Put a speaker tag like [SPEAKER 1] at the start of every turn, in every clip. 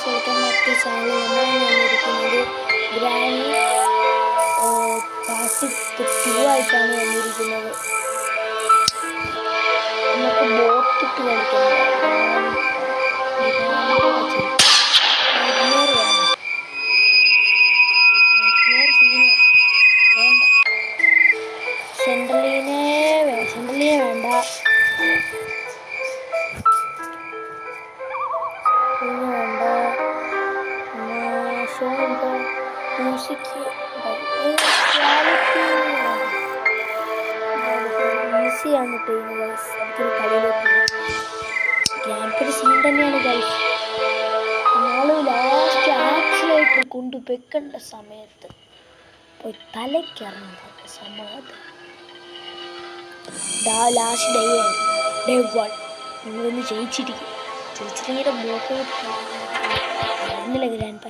[SPEAKER 1] Welcome back to channel. നമ്മൾ വന്നിരിക്കുന്നത് granny part 2 ആയിട്ടാണ് വന്നിരിക്കുന്നത്. നമുക്ക് ബോട്ടിട്ട് കളിക്കാം. സെൻട്രലിനെ വേണ്ട, മ്യൂസിക് ഈസിയാണ് ഗൈസ്. നമുക്കൊരു കളിയിലേക്ക് ഗ്രാൻഡ് സീൻ തന്നെയാണ് ഗൈസ്. നമ്മൾ ലാസ്റ്റ് ആക്സിലേറ്റർ കൊണ്ട് വെക്കേണ്ട സമയത്ത് പോയി തലയ്ക്കിറങ്ങുന്ന സമാധാനം. ലാസ്റ്റ് ഡേ ആയിരുന്നു, ഡേ 1. നമ്മളൊന്ന് ജയിച്ചിരിക്കും. ബ്ലോക്ക് ആയിരുന്നില്ല ഗ്രാൻഡ് പ.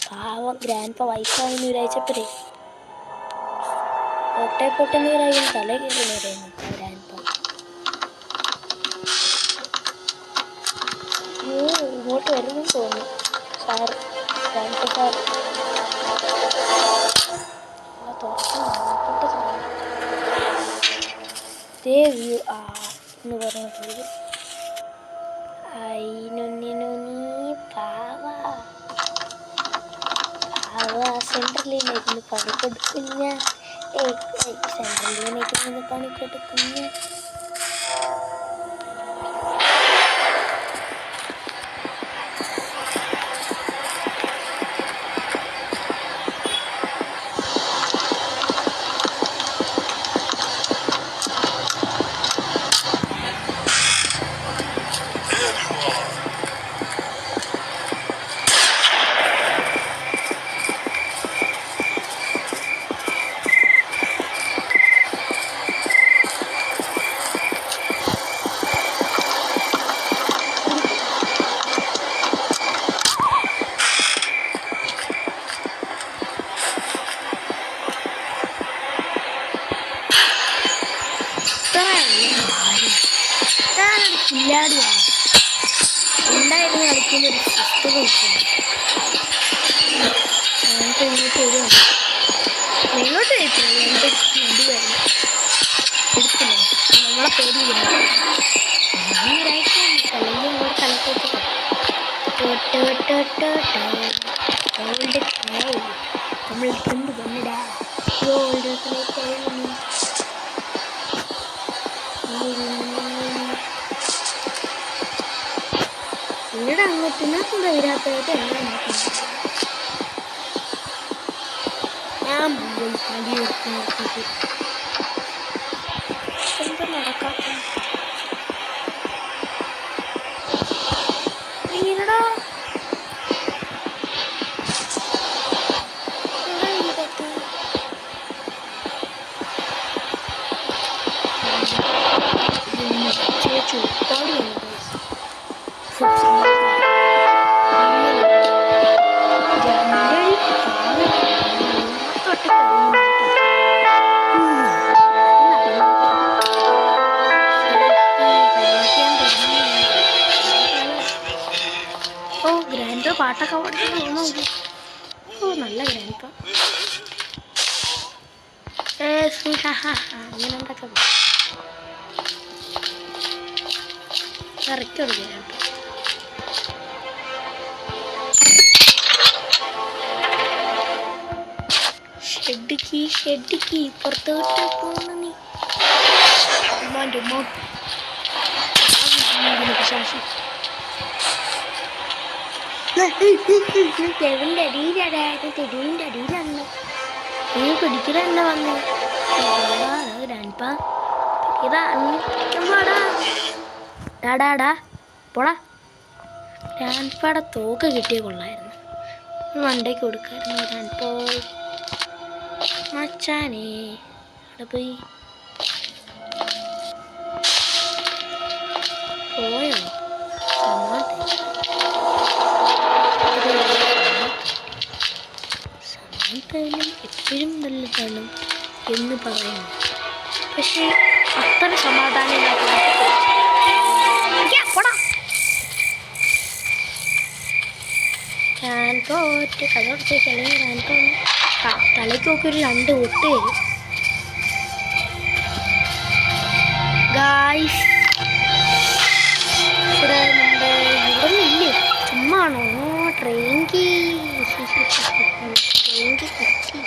[SPEAKER 1] പാവം ഗ്രാൻഡ് പ വയസ്സാണെന്ന് വിചാരിച്ചപ്പോഴേ പൊട്ടെന്ന് വിചാരിക്കും തല കയറി പറയുന്നു ഗ്രാൻഡ് പ. ഇങ്ങോട്ട് വരുന്നു തോന്നുന്നു സാറ്, ഗ്രാൻഡ് പ സാർ. വ്യൂ എന്ന് പറഞ്ഞിട്ട് സെൻട്രലിനേക്ക് പണി കൊടുക്കുന്ന സെൻട്രലിനേക്ക് പണി കൊടുക്കുന്ന കില്ലാടിയാണ്. ഉണ്ടായിരുന്നു കളിക്കുന്ന ഒരു സിസ്റ്റം വെച്ചിട്ടുണ്ട്. ഞങ്ങൾക്ക് ഇങ്ങോട്ട് വരുവാണ്, ഇങ്ങോട്ട് കഴിക്കുന്നത് എൻ്റെ നടുവായിരുന്നു എടുക്കുന്നു. നമ്മളെ പേര് ഒരാഴ്ച അല്ലെങ്കിൽ ഇങ്ങോട്ട് കളിക്കോട്ട് നമ്മൾ കണ്ടു വന്നിടാ ഇവിടെ അങ്ങോട്ടിനകത്തുള്ള വരാത്തതായിട്ട് എല്ലാം നോക്കുന്നത്. ഞാൻ പോയി കളി നിർത്തിയിട്ട് എന്താ നടക്കാത്ത ഈരടാ ചുപ്പാടി ഗ്രാൻഡ് പാട്ടൊക്കെ പഠിച്ചു തോന്നുന്നു. നല്ല ഗ്രാൻഡ് അങ്ങനെ എന്തൊക്കെ ഇറക്കി കൊടുക്കുക. ഷെഡിക്ക് പുറത്തോട്ട് പോകുന്ന നീ ഉമ്മാൻ്റെ ഉമ്മ ശാശി തെരുവിൻ്റെ അടിയിലാണ് നീ പിടിക്കുന്ന തന്നെ വന്നു ഗ്രാൻഡ്പാ. ഡാടാ പോടാ. ഗ്രാൻഡ്പാടെ തോക്ക് കിട്ടിയ കൊള്ളായിരുന്നു, മണ്ടയ്ക്ക് കൊടുക്കായിരുന്നു. ഗ്രാൻഡ്പാ മച്ചാനെ അവിടെ പോയി പോയോ? സമാധാനം എപ്പോഴും നല്ലതാണ് എന്ന് പറയുന്നു. പക്ഷേ അത്ര സമാധാനം ഗ്രാൻഡ് ഒറ്റ കഥ കുറച്ച് അല്ലെങ്കിൽ ഗ്രാൻഡ് തലയ്ക്കൊക്കെ ഒരു 2 ഒട്ട് വരും ഗായ്സ്. ഇവിടെ നമ്മുടെ ഇവിടെ ഇല്ലേ ചുമ്മാണോ ട്രെയിൻക്ക് കുത്തി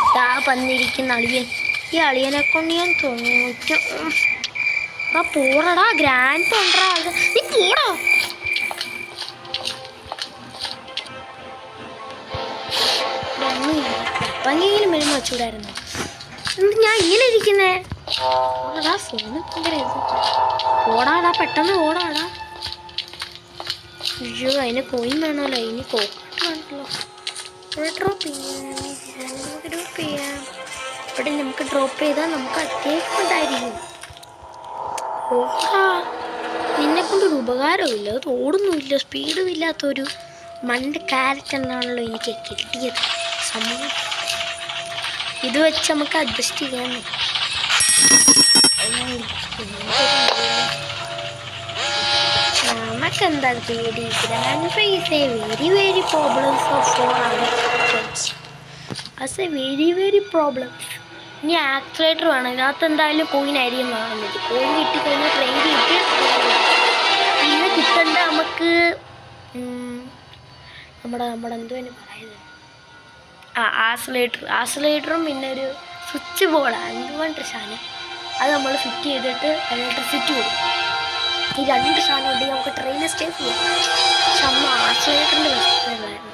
[SPEAKER 1] ഇതാ വന്നിരിക്കുന്ന അളിയൻ. ഈ അളിയനെ കൊണ്ട് ഞാൻ തോറ്റു. ആ പോറടാ ഗ്രാൻഡ് കൊണ്ടാ നീ പോടാ. എപ്പെങ്കിലും വരുന്ന വെച്ചൂടായിരുന്നു. എന്ത് ഞാൻ ഇങ്ങനെ ഇരിക്കുന്നേ? ഓടാ ഫോണ് ഭയങ്കര ഓടാടാ പെട്ടെന്ന് ഓടാടാ. അയ്യോ അതിന് കോയിൻ വേണമല്ലോ. ഇനി കോക്കട്ട് വേണമല്ലോ. ഡ്രോപ്പ് ചെയ്യാം. ഇവിടെ നമുക്ക് ഡ്രോപ്പ് ചെയ്താൽ നമുക്ക് അത്യാവശ്യം ഉണ്ടായിരിക്കും. ഓടാ നിന്നെ കൊണ്ടൊരു ഉപകാരമില്ല. അത് ഓടുന്നുമില്ല സ്പീഡും ഇല്ലാത്തൊരു മണ്ട ക്യാരറ്റ് എന്നാണല്ലോ എനിക്ക് കിട്ടിയത് സമയം. ഇത് വെച്ച് നമുക്ക് അഡ്ജസ്റ്റ് ചെയ്യാൻ. നമുക്കെന്താ പേടി? Grand face very very problems of for as a very very problems. ഇനി ആക്സിലേറ്റർ വേണം. ഇതിനകത്ത് എന്തായാലും കോയിനായിരിക്കും കാണുന്നത്. കോയിൻ കിട്ടിക്കഴിഞ്ഞാൽ ട്രെയിൻ കിട്ടി. പിന്നെ കിട്ടേണ്ട നമുക്ക് നമ്മുടെ എന്തോ പറയുന്നത് ആസിലേറ്ററും പിന്നെ ഒരു സ്വിച്ച് ബോർഡ് എന്തുകൊണ്ട് സാധനം അത് നമ്മൾ ഫിറ്റ് ചെയ്തിട്ട് ഇലക്ട്രിസിറ്റി കൊടുക്കും. ഈ 2 സാധനം ഉണ്ടെങ്കിൽ നമുക്ക് ട്രെയിൻ സ്റ്റേ ചെയ്യാം. പക്ഷെ അന്ന് ആസിലേറ്ററിൻ്റെ പ്രശ്നമായിരുന്നു.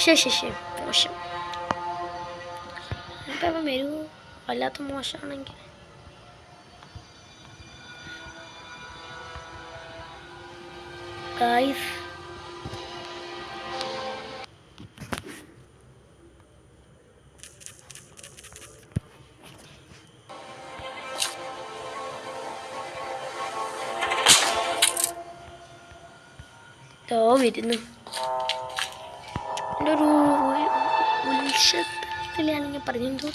[SPEAKER 1] ശരി മോശം. ഇപ്പം വരുമോ? വല്ലാത്ത മോശമാണെങ്കിൽ ഗായ്സ് വരുന്നു. എൻ്റെ ഒരു ഉത്സവത്തിലാണെങ്കിൽ പറഞ്ഞെന്തോ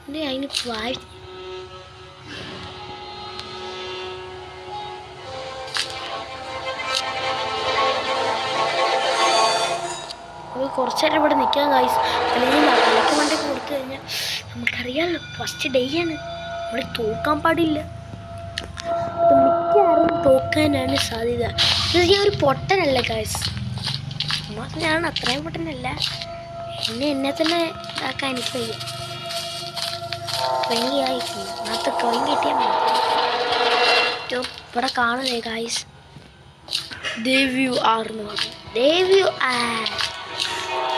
[SPEAKER 1] എൻ്റെ അതിന് വായി നമുക്ക് കുറച്ചേരം ഇവിടെ നിൽക്കാം ഗൈസ്. അല്ലെങ്കിൽ തലയ്ക്ക് മണ്ടയ്ക്ക് കൊടുത്തു കഴിഞ്ഞാൽ നമുക്കറിയാമല്ലോ ഫസ്റ്റ് ഡേ ആണ്. നമ്മൾ തോക്കാൻ പാടില്ല. മിക്കവാറും തോക്കാനാണ് സാധ്യത. ഇത് ഞാൻ ഒരു പൊട്ടനല്ല ഗൈസ്. ഞാൻ അത്രയും പൊട്ടനല്ല. എന്നെ തന്നെ ഇതാക്കാൻ എനിക്ക് വയ്യ. ട്രെയിൻ ആയിരിക്കും അതിനകത്ത് ട്രെയിൻ കിട്ടിയാൽ മതി. ഇവിടെ കാണുന്നേ ഗൈസ് ദേവ്യു ആർന്ന് പറഞ്ഞു. ദേവ്യു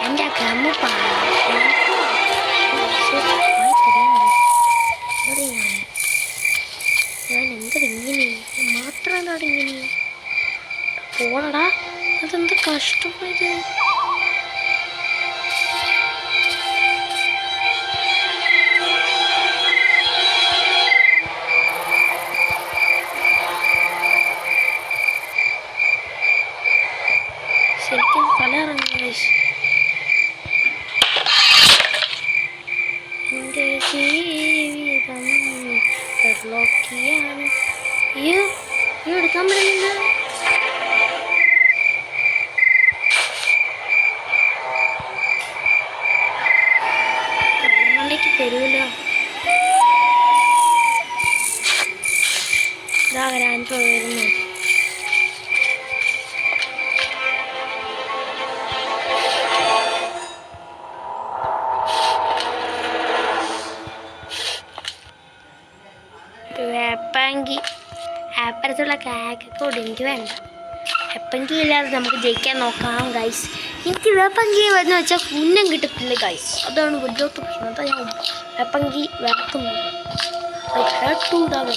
[SPEAKER 1] എൻ്റെ ഗ്രാമ ഞാൻ എന്തരിങ്ങനെ മാത്രമാണ് ഇങ്ങനെ പോണടാ. അതെന്താ കഷ്ടമായത്. ശരിക്കും പല ഇറങ്ങി. എൻ്റെ ജീവിതം ലോക്കിയാണ്. അയ്യോ എടുക്കാൻ പറ്റുന്നില്ല. മണ്ടയ്ക്ക് തരൂല്ലോ. ഇതാ വരാൻ വരുന്നു. വെപ്പങ്കി അപ്പുറത്തുള്ള കാക്കൊക്കെ എനിക്ക് വേണ്ട. വെപ്പങ്കി ഇല്ലാതെ നമുക്ക് ജയിക്കാൻ നോക്കാം ഗൈസ്. എനിക്ക് വെപ്പങ്കി വന്ന് വെച്ചാൽ പുണ്യം കിട്ടത്തില്ല ഗൈസ്. അതാണ് വലിയൊത്ത പ്രശ്നം. അതാ ഞാൻ വെപ്പങ്കി വെക്കുന്നത്. നമുക്ക് ഇങ്ങോട്ട് പോകും ഗൈസ്.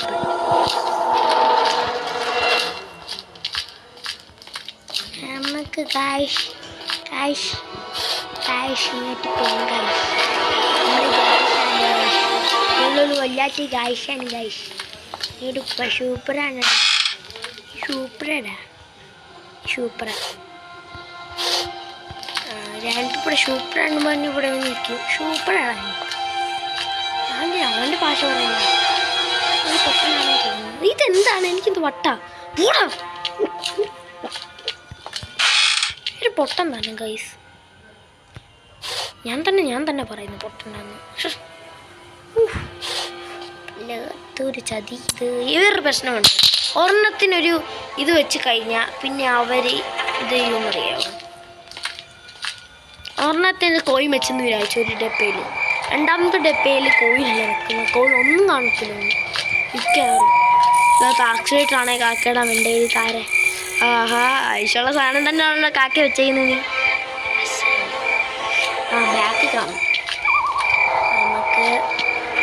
[SPEAKER 1] നമ്മളൊരു വല്ലാത്ത ഗൈഷാണ് ഗൈസ്. ഇപ്പം സൂപ്പറാണ്. സൂപ്പറാ ഞാനിപ്പോൾ സൂപ്പറാണ് പറഞ്ഞ് ഇവിടെ നിൽക്കും. സൂപ്പറാണ് അവൻ്റെ ഭാഷ പറയുന്നത്. ഇതെന്താണ്? എനിക്കെന്ത് വട്ടാ. പൊട്ടൻ തന്നെ ഗൈസ്. ഞാൻ തന്നെ പറയുന്നു പൊട്ടനാന്ന്. ഒരു ചതി. വേറൊരു പ്രശ്നമുണ്ട്. ഒരെണ്ണത്തിനൊരു ഇത് വെച്ച് കഴിഞ്ഞാൽ പിന്നെ അവർ ഇത് ചെയ്യുമെന്നറിയാമോ? ഒരെണ്ണത്തിന് കോയിൻ വെച്ചെന്ന് വിചാരിച്ചു ഒരു ഡപ്പയിൽ. രണ്ടാമത്തെ ഡപ്പയിൽ കോയിനല്ല വെക്കുന്നത്. കോയിൻ ഒന്നും കാണത്തില്ല. മിക്കവാറും ആക്സിഡേറ്ററാണേ കാക്കയുടെ മിണ്ടയിൽ താരെ. ആഹാ, ആവശ്യമുള്ള സാധനം തന്നെയാണല്ലോ കാക്ക വെച്ചേക്കുന്നത്. ബാക്ക് കാണും. നമുക്ക്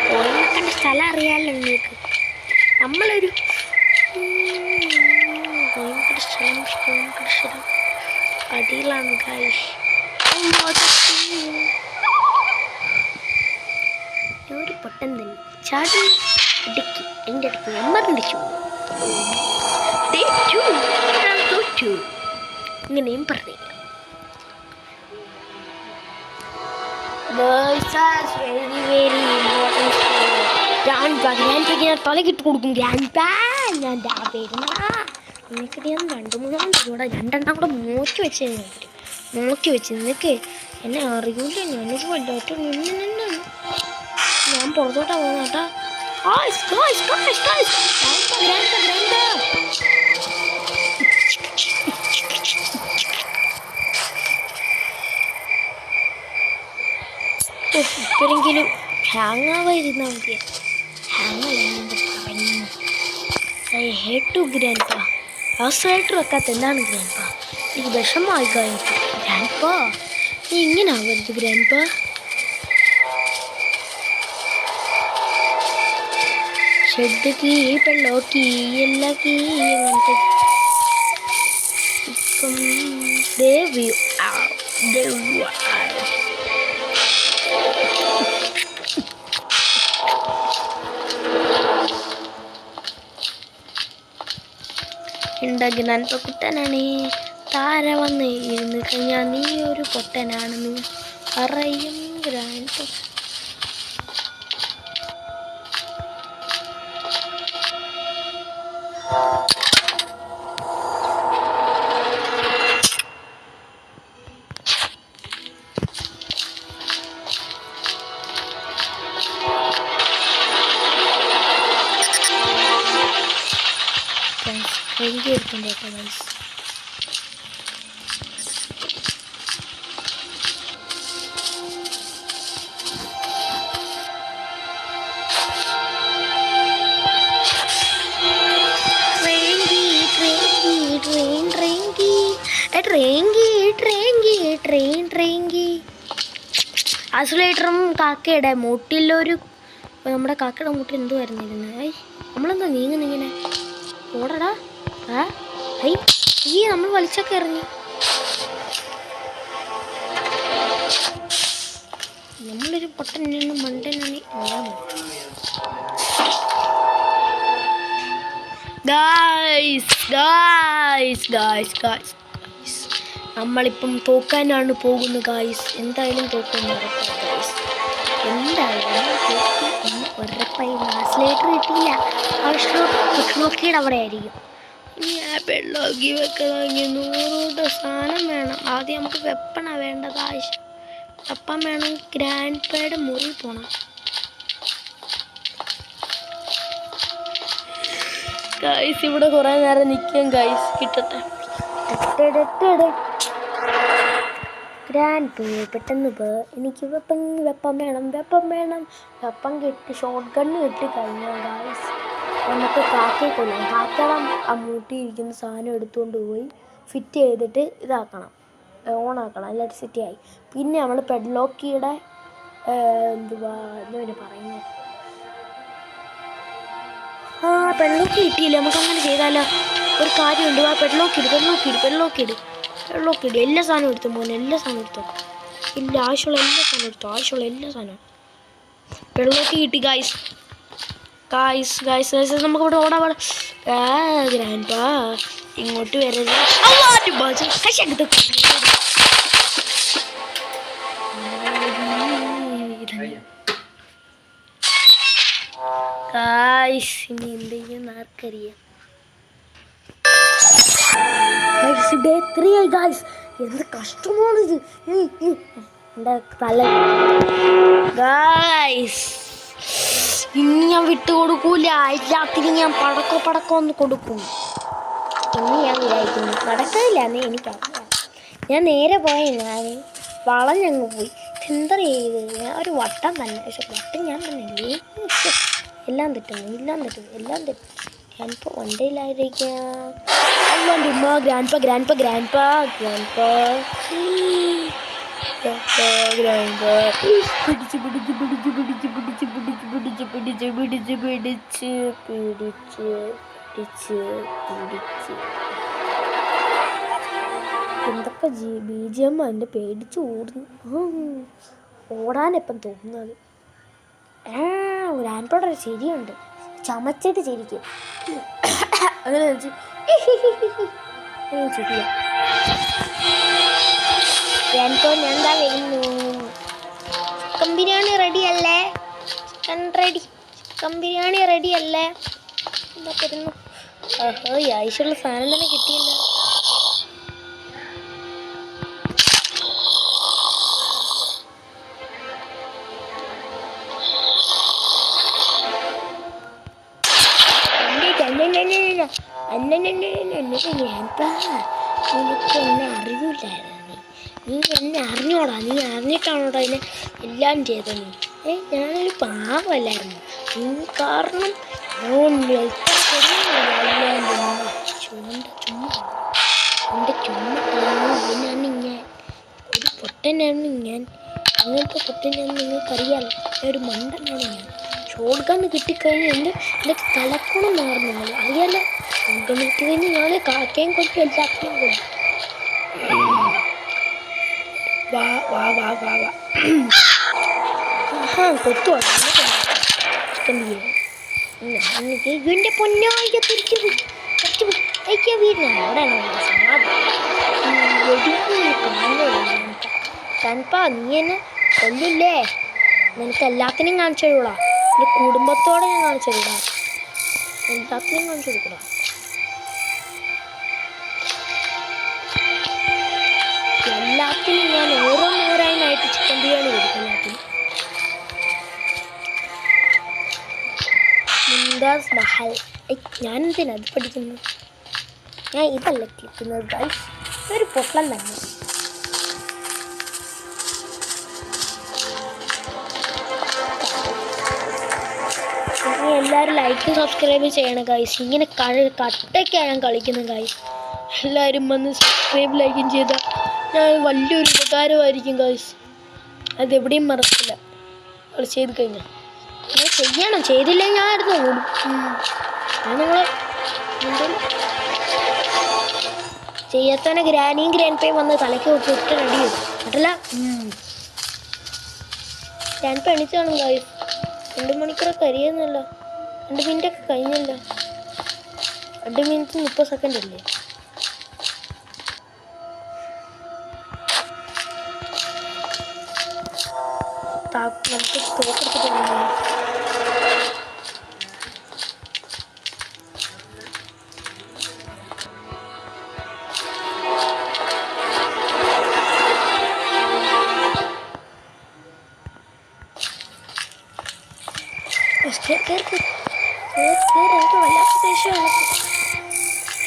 [SPEAKER 1] കോയിൻ വെക്കേണ്ട സ്ഥലം അറിയാമല്ലോ നിങ്ങൾക്ക്. നമ്മളൊരു സ്ഥലം അടിയിലാണ് ഗൈസ്. ഒരു പൊട്ടൻ തന്നെ ചാടി ഇടുക്കി എൻ്റെ അടുത്ത് എമ്മറിച്ചു തോറ്റു ഇങ്ങനെയും പറഞ്ഞു. ഞാൻ തലകിട്ട് കൊടുക്കും. ഞാൻ 2-3 കൂടെ 2 കൂടെ നോക്കി വെച്ച് നിനക്ക് എന്നെ അറിയൂല. ഞാനൊരു വല്ലാത്ത ഞാൻ പുറത്തോട്ടാ പോകുന്നേട്ടാ. ഇപ്പോഴെങ്കിലും ഹാങ്ങാവായിരുന്നാ മതിയ. I hate to grandpa. അവസായിട്ട് വെക്കാത്ത എന്താണ് ഗ്രാൻഡ്പാ? എനിക്ക് വിഷമമായി കഴിഞ്ഞു. ഗ്രാൻഡ്പാ നീ ഇങ്ങനെ ആവരുത് ഗ്രാൻഡ്പാ. ഷെഡ്ഡുക്കി പെള്ളോക്കി എല്ലാക്കി അങ്ങനത്തെ ഇപ്പം ഉണ്ടാക്കി നൻപ കുട്ടനാണ്. താര വന്ന് ഇരുന്ന് കഴിഞ്ഞാൽ നീ ഒരു പൊട്ടനാണെന്ന് പറയും ഗ്രാൻഡ്പ. എടുക്കണ്ട ഗൈസ്. ആക്സിലേറ്ററും കാക്കയുടെ മുട്ടിലൊരു നമ്മുടെ കാക്കയുടെ മുട്ടിൽ എന്തോ വരുന്നിരുന്നത്. നമ്മളെന്താ നീങ്ങുന്നിങ്ങനെ ഓടടാ. നമ്മൾ വലിച്ചൊക്കെ ഇറങ്ങി. നമ്മളൊരു പൊട്ടനാണ് മണ്ടനാണ്. നമ്മളിപ്പം തോക്കാനാണ് പോകുന്നത് ഗായ്സ്. എന്തായാലും തോക്കാൻ ഗായ്സ്. എന്തായാലും ഉറപ്പായി. ആക്സിലേറ്റർ കിട്ടിയില്ല. നോക്കിയുടെ അവിടെ ആയിരിക്കും. ഞാൻ വെള്ളമാക്കി വെക്കണമെങ്കിൽ 100 സാധനം വേണം. ആദ്യം നമുക്ക് വെപ്പണാണ് വേണ്ടത്. ആവശ്യം വെപ്പൺ വേണം. ഗ്രാൻഡ്പയുടെ മുറി പോണം ഗൈസ്. ഇവിടെ കുറേ നേരം നിൽക്കാം ഗൈസ്. കിട്ടട്ടെ. ഗ്രാൻഡ് പെട്ടെന്ന് എനിക്ക് വെപ്പൺ വേണം. വെപ്പൺ കിട്ടി. ഷോട്ട് ഗണ്ണ് കിട്ടി കഴിഞ്ഞാൽ ഗൈസ് നമുക്ക് കാക്കയെ കൊല്ലാം. കാക്കയുടെ ആ മൂട്ടിയിരിക്കുന്ന സാധനം എടുത്തുകൊണ്ട് പോയി ഫിറ്റ് ചെയ്തിട്ട് ഇതാക്കണം, ഓണാക്കണം. ഇലക്ട്രിസിറ്റി ആയി. പിന്നെ നമ്മൾ പെഡ്ലോക്കിയുടെ എന്തുവാ പറയുന്നത്, പെഡ്ലോക്ക് കിട്ടിയില്ല. നമുക്കങ്ങനെ ചെയ്താലോ? ഒരു കാര്യമുണ്ട്. ആ പെഡ്ലോക്കിട്. എല്ലാ സാധനവും എടുത്തു പോകുന്നു. എല്ലാ സാധനവും എടുത്തോ. ഇല്ല, ആവശ്യമുള്ള എല്ലാ സാധനവും എടുത്തോ. പെഡ്ലോക്ക് കിട്ടി ഗായ്സ്. നമുക്കിവിടെ ഓടാൻ ഗ്രാൻഡ്പാ ഇങ്ങോട്ട് വരരുത്. ഇനി എന്ത് ചെയ്യുന്ന ആർക്കറിയാം. എന്ത് കഷ്ടമാണിത്. എൻ്റെ തല ഗായ്സ്, ഇനി ഞാൻ വിട്ടുകൊടുക്കൂല. എല്ലാത്തിനും ഞാൻ പടക്കം ഒന്ന് കൊടുക്കും ഇനി ഞാൻ വിചാരിക്കുന്നു. നടക്കില്ലാന്ന് എനിക്കറിയാം. ഞാൻ നേരെ പോയ ഞാൻ വളഞ്ഞങ്ങ് പോയി. എന്താ ചെയ്ത് ഞാൻ ഒരു വട്ടം തന്നെ. പക്ഷെ വട്ടം ഞാൻ തന്നെ എല്ലാം തെറ്റുന്നു. ഞാനിപ്പോൾ വണ്ടിയിലായിരിക്കാം. എന്തൊക്കെ BGM എൻ്റെ പേടിച്ച് ഓടുന്നു. ഓടാനെപ്പം തോന്നുന്നത്. ഗ്രാൻഡ്പയുടെ ഒരു ശരിയുണ്ട്, ചമച്ചിട്ട് ചിരിക്കും. അങ്ങനെ ചിരിക്കുക. ഗ്രാൻഡ്പ ഞാൻ എന്താ വരുന്നു. ചിക്കൻ ബിരിയാണി റെഡിയല്ലേ? ചിക്കൻ ബിരിയാണി റെഡിയല്ലേ? എന്താ വരുന്നു. ഈ ആവശ്യമുള്ള സാധനം തന്നെ കിട്ടിയില്ല. നിനക്ക് എന്നെ അറിയില്ലായിരുന്നു. നീ എന്നെ അറിഞ്ഞോടാ. നീ അറിഞ്ഞിട്ടാണോടാ അതിനെ എല്ലാം ചെയ്തത്. ഞാനൊരു പാവമല്ലായിരുന്നു. നീ കാരണം എൻ്റെ ചുമ്മാ ഞാൻ ഒരു പൊട്ടനാണ് ഞാൻ. അങ്ങനത്തെ പൊട്ടനാണെന്ന് നിങ്ങൾക്കറിയാമല്ലോ. ഒരു മണ്ടനാണ് ഞാൻ. ഷോട്ട് ഗണ്ണ് കിട്ടിക്കഴിഞ്ഞാൽ എൻ്റെ തലക്കുണം മാറുന്നു. അറിയാലോ, ഷോട്ട് ഗണ്ണ് കിട്ടിക്കഴിഞ്ഞാൽ ഞാൻ കാക്കയും കൊണ്ടും എല്ലാത്തിനും കൊണ്ടും. കൊത്തുവാ ചിക്കൻ ബിരിയാണി. ഇതിൻ്റെ പൊന്നായിക തിരിച്ചു വീടിനാണ് അവിടെയാണ് തൻപാ. നീ എന്നെ കൊല്ലില്ലേ? നിനക്ക് എല്ലാത്തിനും കാണിച്ചു തരൂടാ. എൻ്റെ കുടുംബത്തോടെ ഞാൻ കാണിച്ചു തരൂടാ. എല്ലാത്തിനും കാണിച്ചു കൊടുക്കൂടാ. എല്ലാത്തിനും ഞാൻ ഓരോന്നായിട്ട് ചിക്കൻ ബിരിയാണി കൊടുക്കും. എല്ലാത്തിനും മുംതാസ് മഹൽ. ഞാനെന്തിനാ അത് പഠിക്കുന്നു? ഞാൻ ഇതല്ല ക്ലിക്കുന്നത് ഗൈസ്. ഇതൊരു പൊട്ടൻ തന്നെ. എല്ലാവരും ലൈക്കും സബ്സ്ക്രൈബ് ചെയ്യണം ഗൈസ്. ഇങ്ങനെ കട്ടയ്ക്കാണ് ഞാൻ കളിക്കുന്നത് ഗൈസ്. എല്ലാവരും വന്ന് സബ്സ്ക്രൈബ് ലൈക്കും ചെയ്താൽ ഞാൻ വലിയൊരു ഉപകാരമായിരിക്കും ഗൈസ്. അതെവിടെയും മറക്കില്ല. അത് ചെയ്ത് കഴിഞ്ഞാൽ നിങ്ങൾ ചെയ്യണം. ചെയ്തില്ലെങ്കിൽ ഞാൻ ആയിരുന്നു ഓടും. നിങ്ങൾ ചെയ്യാത്തവനെ ഗ്രാനിയും ഗ്രാൻഡ്പയും വന്ന് തലയ്ക്ക് വെച്ച് ഒറ്റ റെഡിയും കേട്ടല്ല. ഗ്രാൻഡ്പ എണീച്ച് കാണും ഗൈസ്. 2 മണിക്കൂറൊക്കെ അറിയുന്നല്ല. 2 മിനിറ്റൊക്കെ കഴിഞ്ഞല്ല. 2 മിനിറ്റ് 30 സെക്കൻഡ് അല്ലേ? നമുക്ക് തോക്കെടുത്തിട്ട് വല്ലാത്ത ദേഷ്യമാണ്.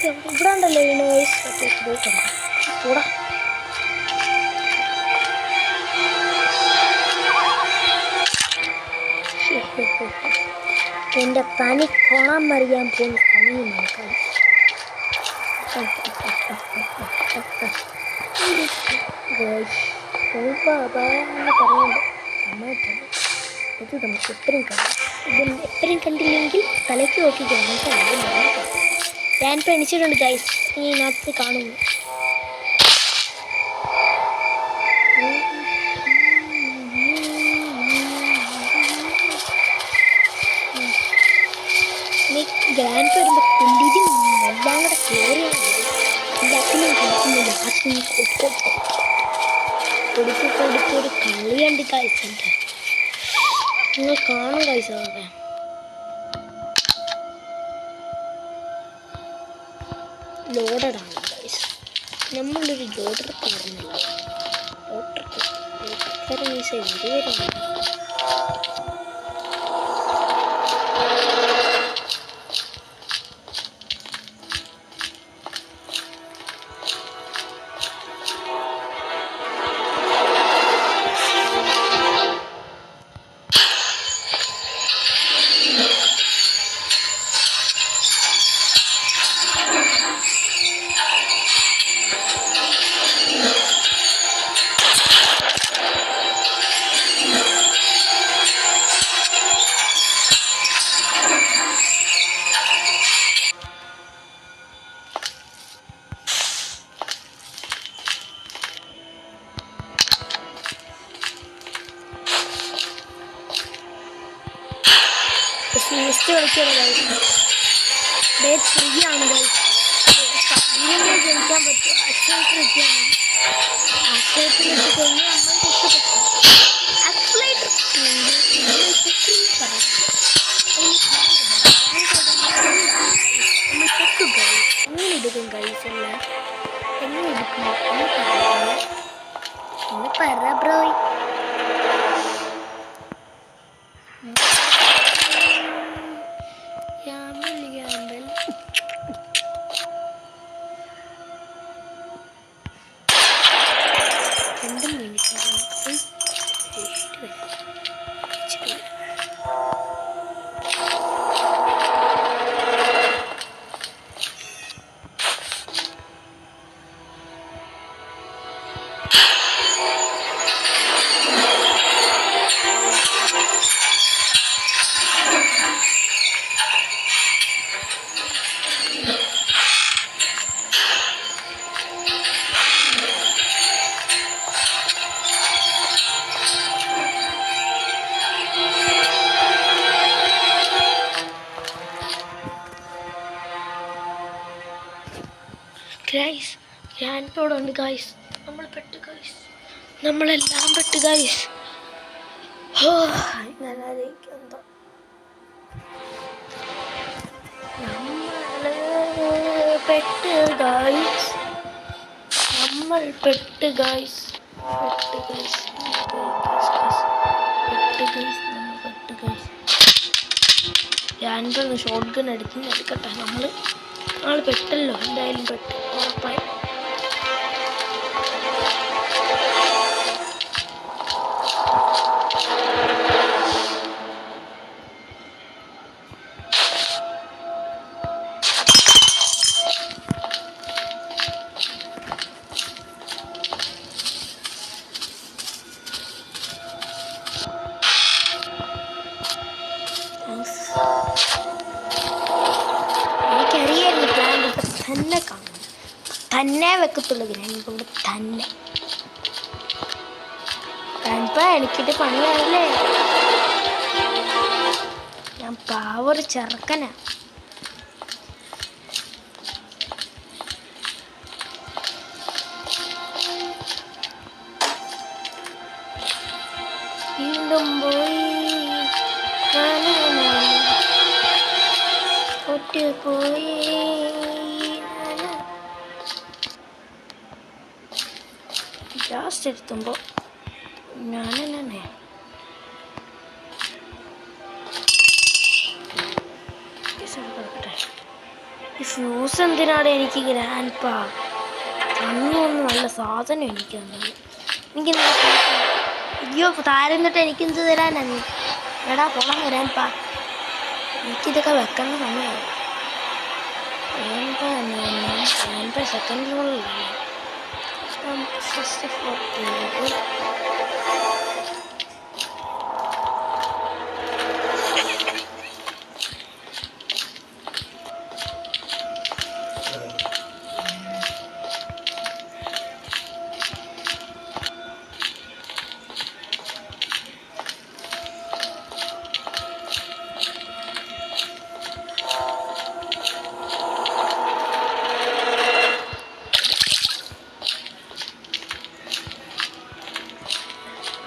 [SPEAKER 1] ഇവിടെ ഉണ്ടല്ലോ കൂടാ. എൻ്റെ തനി കോണം അറിയാൻ പോകുന്ന സമയം നോക്കാം. ഇത് നമുക്ക് എപ്പോഴും കാണാം. ഇത് എപ്പോഴും കണ്ടില്ലെങ്കിൽ തലയ്ക്ക് നോക്കിക്കണം. ഞാനിപ്പോൾ എണിച്ചിട്ടുണ്ട് ഗൈസ്. ഈ ഇതിനകത്ത് കാണുന്നു. ഗ്രാൻഡ് വരുമ്പോൾ കുണ്ടിരും എല്ലാം കൂടെ കയറി എല്ലാത്തിനും കളിക്കുന്നില്ല. ആദ്യം കൊടുത്തൊരു കളിയുണ്ട് ഗൈസ്. നിങ്ങൾ കാണും ഗൈസ്. അതൊക്കെ ലോഡഡാണ് ഗൈസ്. നമ്മളൊരു ഡോക്ടർ പറഞ്ഞില്ല. ഡോക്ടർ മീസ എന്ത് വരുന്നു? നെക്സ്റ്റ് കളിക്കാണ് ഡേ 3 ആണ് ജയിക്കാൻ പറ്റും. ആക്സിലേറ്റർ കിട്ടിയാണ്. ആക്സിലേറ്റർ കിട്ടിക്കഴിഞ്ഞാൽ നമ്മൾ രക്ഷപ്പെട്ടു. ആക്സിലേറ്റർ നമ്മൾ പെട്ടു ഗൈസ്. എങ്ങനെ എടുക്കും ഗൈസ്? എല്ലാം എങ്ങനെ എടുക്കും എന്ന് പറ ബ്രോയ്. Guys ഞാനിപ്പോഴുണ്ട് guys. നമ്മൾ പെട്ട് ഗൈസ്. നമ്മളെല്ലാം പെട്ട് ഗൈസ്. ഞാനായിരിക്കും പെട്ട് ഗൈസ്. നമ്മൾ പെട്ട് ഗൈസ്. പെട്ട് ഗൈസ്. പെട്ട് ഗൈസ്. നമ്മൾ പെട്ട് ഗൈസ്. ഞാനിപ്പോൾ ഷോട്ട് ഗൺ എടുക്കട്ടെ. നമ്മൾ പെട്ടല്ലോ. എന്തായാലും പെട്ട് ഉറപ്പായി. എനിക്കറിയായിരുന്നു പ്ലാൻ തന്നെ കാണും. തന്നെ വെക്കത്തുള്ളൂ ഗ്രാൻഡ് തന്നെ. ഗ്രാൻഡ് എനിക്കിട്ട് പണിയാണല്ലേ. ഞാൻ പാവർ ചെറുക്കനാ. വീണ്ടും പോയി പോയി ലാസ്റ്റ് എത്തുമ്പോൾ ഞാൻ തന്നെ ഈ ഫ്യൂസ് എന്തിനാണ് എനിക്ക് ഗ്രാൻഡ് പാ അന്നൊന്നും നല്ല സാധനം എനിക്ക് തന്നത്. എനിക്ക് അയ്യോ താരന്നിട്ട് എനിക്കെന്ത് തരാനാണ്? എടാ പോണം ഗ്രാൻഡ് പാ. എനിക്കിതൊക്കെ വെക്കേണ്ട സമയമായി. സെക്കൻഡിലുള്ള ഫസ്റ്റ് ഫ്ലോർ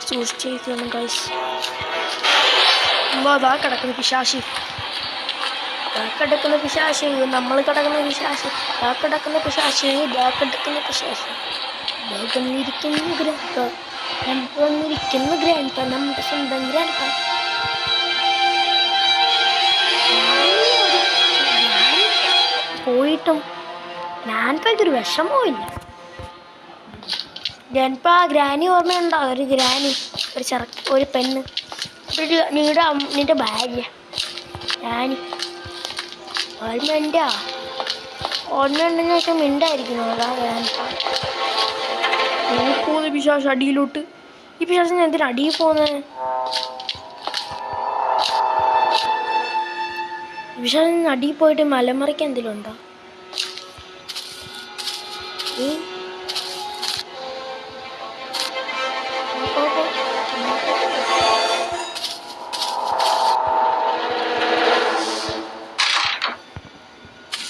[SPEAKER 1] സൂക്ഷിച്ചിരിക്കണം ഗൈസ്. അതാ കിടക്കുന്നു പിശാശി. കിടക്കുന്ന പിശാശ്, നമ്മൾ കിടക്കുന്ന പിശാശ്, കിടക്കുന്ന പിശാശ്, കിടക്കുന്ന പിശാശ്. വന്നിരിക്കുന്നു ഗ്രാൻഡ്പ, വന്നിരിക്കുന്നു ഗ്രാൻഡ്പ, നമ്മുടെ സ്വന്തം ഗ്രാൻഡ്പ. പോയിട്ടും ഗ്രാൻഡ്പയ്ക്കൊരു വിഷമവും ഇല്ല. ഗ്രാൻഡ്പ ഗ്രാനി ഓർമ്മയുണ്ടോ? ഒരു ഗ്രാനി, ഒരു പെണ്ണ്, നിന്റെ ഭാര്യ ഗ്രാനി ഓർമ്മയുണ്ടെന്നൊക്കെ മിണ്ടായിരിക്കുന്നു. അതാ ഗ്രാൻഡ്പ. പോകുന്ന പിശാശ് അടിയിലോട്ട്. ഈ പിശാശിന് എന്തിനാ അടിയിൽ പോകുന്നത്? പിശാചിന് അടിയിൽ പോയിട്ട് മലമറിക്കാൻ എന്തെങ്കിലും ഉണ്ടോ?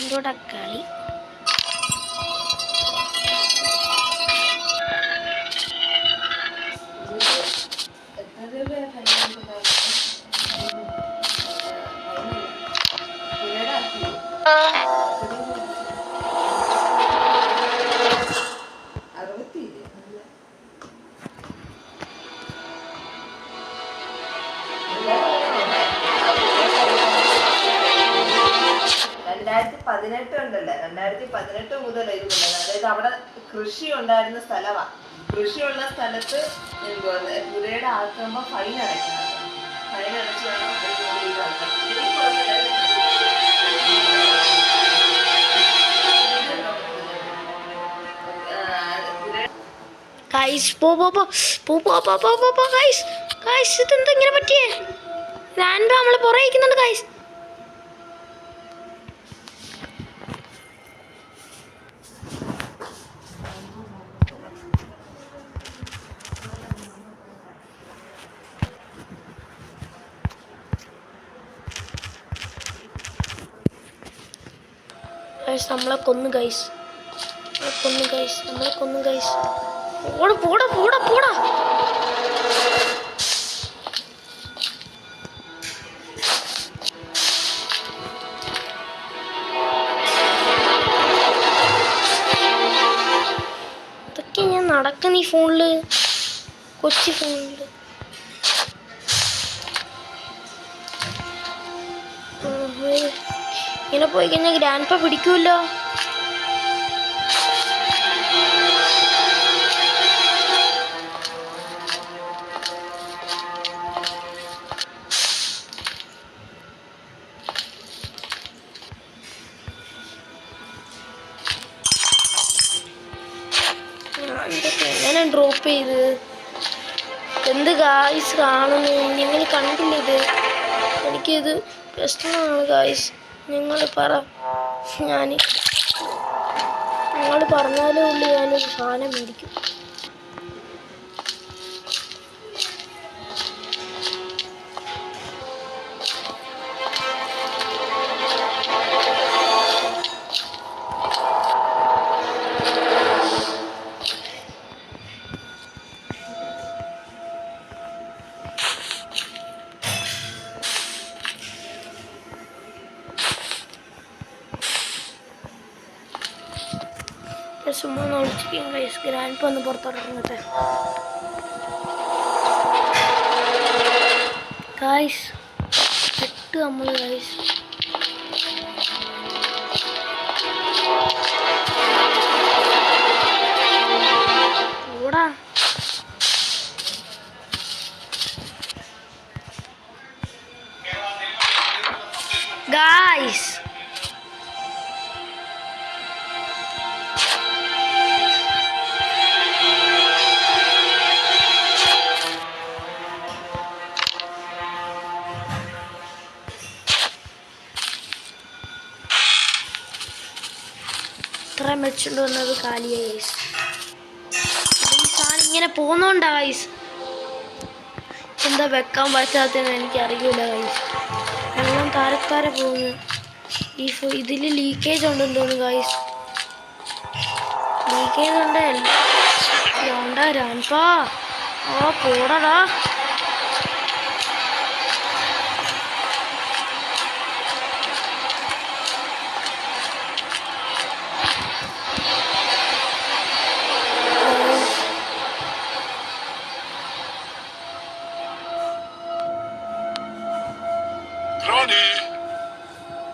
[SPEAKER 1] എന്തോടാ കളി?
[SPEAKER 2] ഉണ്ടല്ലോ 2018 മുതൽ ഇത് കൊണ്ടുവന്നത്. അതായത് അവിടെ കൃഷി ഉണ്ടായിരുന്ന സ്ഥലമാണ്. കൃഷിയുള്ള സ്ഥലത്ത് പുരയുടെ ആക്കുമ്പോൾ ഫൈൻ അടയ്ക്കണം. ഫൈൻ അടച്ച് വേണം
[SPEAKER 1] ഇതെന്താ ഇങ്ങനെ പറ്റിയേ? നമ്മളെ പുറകിക്കുന്നുണ്ട് ഗൈസ്. നമ്മളെ കൊന്നു ഗൈസ്, നമ്മളെ കൊന്നു ഗൈസ്. പോടാ. ഇതൊക്കെ ഞാൻ നടക്കുന്ന ഈ ഫോണില്, കൊച്ചി ഫോണില്. ഇങ്ങനെ പോയി കഴിഞ്ഞാൽ ഗ്രാൻഡ്പ പിടിക്കുമല്ലോ. എങ്ങനെ ഡ്രോപ്പ് ചെയ്ത്? എന്ത് ഗായ്സ് കാണുന്നു? നിങ്ങൾ കണ്ടില്ല ഇത്? എനിക്കിത് പ്രശ്നമാണ് ഗായ്സ്. നിങ്ങൾ പറഞ്ഞാലേ ഉള്ളൂ ഞാനൊരു സാധനം മേടിക്കും. ചുമ്മാ ഒളിച്ചിരിക്കും ഗൈസ്. ഗ്രാൻഡ്പ ഒന്ന് പുറത്തോട്ടിറങ്ങട്ടെ ഗൈസ്. പെട്ട് നമ്മൾ ഗൈസ്. ഓടാ ഗൈസ്. ഇത്ര മെച്ചുകൊണ്ട് വന്നത് കാലിയ ഗൈസ്. ഈ സാധനം ഇങ്ങനെ പോകുന്നോണ്ടാ ഗൈസ്. എന്താ വെക്കാൻ പറ്റാത്തതെന്ന് എനിക്കറിയില്ല ഗൈസ്. വെള്ളം താരെ പോകുന്നു. ഇതിൽ ലീക്കേജ് ഉണ്ടെന്ന് തോന്നുന്നു ഗൈസ്. ലീക്കേജ് ഉണ്ടല്ലോ. ഗ്രാൻഡ്പ പോടടാ.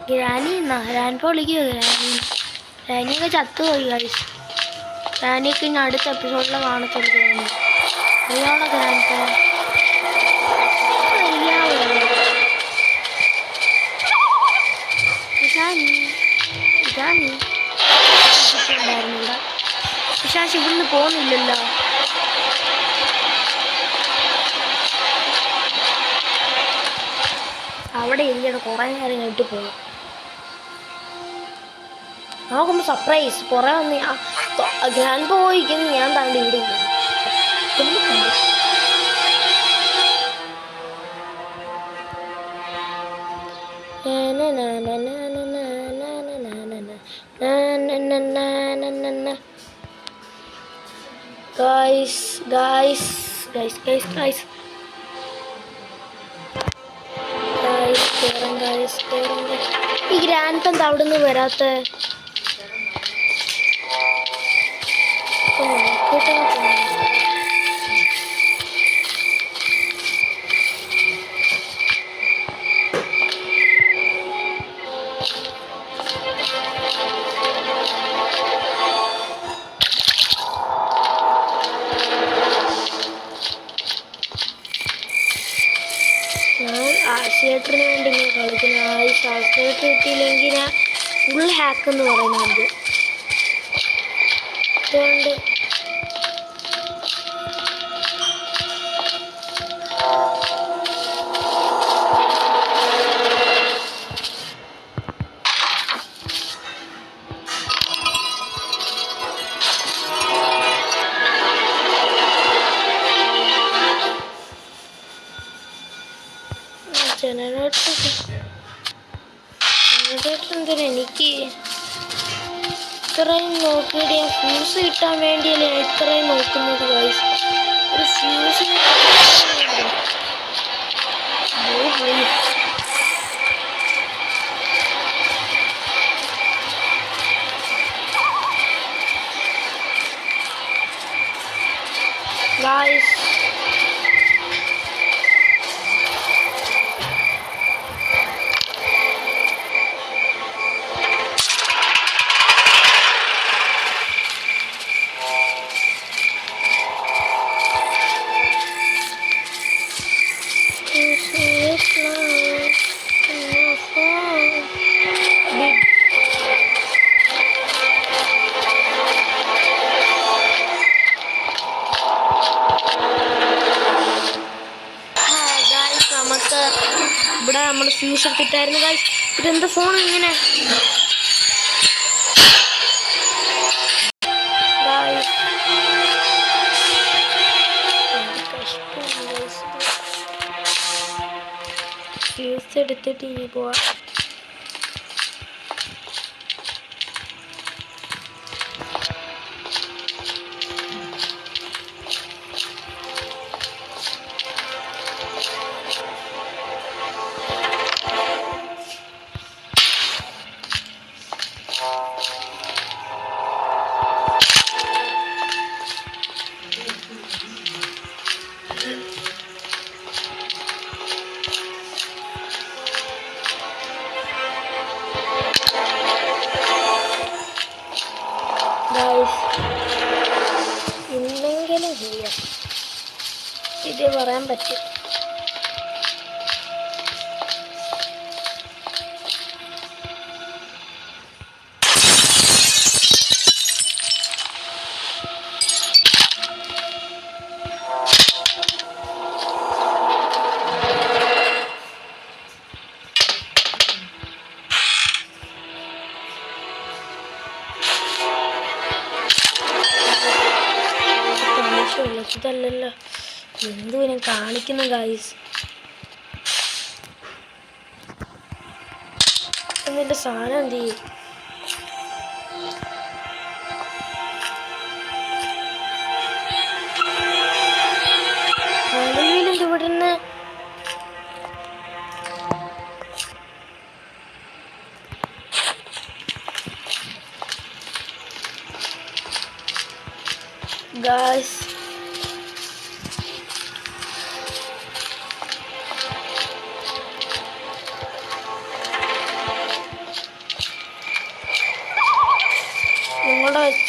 [SPEAKER 1] ഗ്രാനി എന്നാ ഗ്രാൻഡ് വിളിക്കുക ഗ്രാനിയൊക്കെ ചത്തുപോയി ഗൈസ്. ഗ്രാനിയൊക്കെ ഇനി അടുത്ത എപ്പിസോഡിൽ കാണത്തുള്ളൂ. ഗ്രാനി അറിയാവുന്ന ഗ്രാൻഡ് ഉണ്ടായിരുന്നു ഇവിടെ. പിശാച് ഇവിടുന്ന് പോകുന്നില്ലല്ലോ. അവിടെ ഇരിക്കണം, കുറേ നേരം കഴിഞ്ഞിട്ട് പോകാം. നോക്കുമ്പോൾ സർപ്രൈസ് കുറേ വന്ന് ഗ്രാൻഡ് പോയിക്കുന്നു. ഞാൻ താണ്ടി ഇവിടെ ഗൈസ് ഈ ഗ്രാൻഡ് എന്താ അവിടെ നിന്ന് വരാത്ത? ആശയേട്ടന് വേണ്ടി ഇങ്ങനെ കളിക്കുന്ന ആശയേട്ടർ കിട്ടിയില്ലെങ്കിൽ ഞാൻ ഫുൾ ഹാക്ക് എന്ന് പറയുന്നത്. അതുകൊണ്ട് ജനറേറ്റർ എനിക്ക് ഇത്രയും നോക്കിയിട്ട് ഞാൻ ഫ്യൂസ് കിട്ടാൻ വേണ്ടിയല്ലേ ഞാൻ ഇത്രയും നോക്കുന്നത് ഗൈസ്. ഒരു ഫ്യൂസ് ഗൈസ്. ഇവിടെ നമ്മൾ ഫ്യൂസ് എടുത്തിട്ടായിരുന്നു ഗൈസ്. ഇതെന്താ ഫോൺ ഇങ്ങനെ ഫ്യൂസ് എടുത്തിട്ട് ഇനി പോവാം. ഇന്നെങ്കിലും ചെയ്യാം, ഇത് പറയാൻ പറ്റും. ഇതല്ലല്ലോ എന്തു ഞാൻ കാണിക്കുന്നു ഗൈസ്. എന്നിട്ട് സാധനം എന്ത് ചെയ്യും? എന്ത് ഇവിടുന്ന് ഗൈസ്.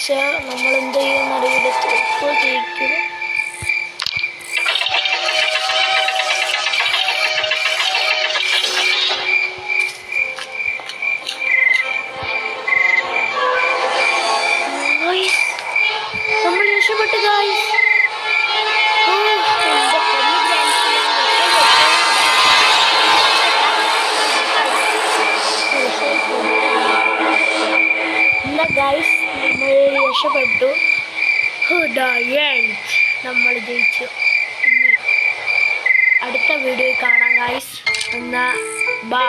[SPEAKER 1] പക്ഷെ നമ്മൾ എന്ത് ചെയ്യുമെന്നറിയില്ല. തോക്കോ ജയിക്കും. നമ്മൾ രക്ഷപ്പെട്ടു ഗായ്സ്. ഗൈസ് നമ്മൾ രക്ഷപ്പെട്ടു. നമ്മൾ ജയിച്ചു. ഇനി അടുത്ത വീഡിയോയിൽ കാണാം ഗൈസ്. എന്നാ ബൈ.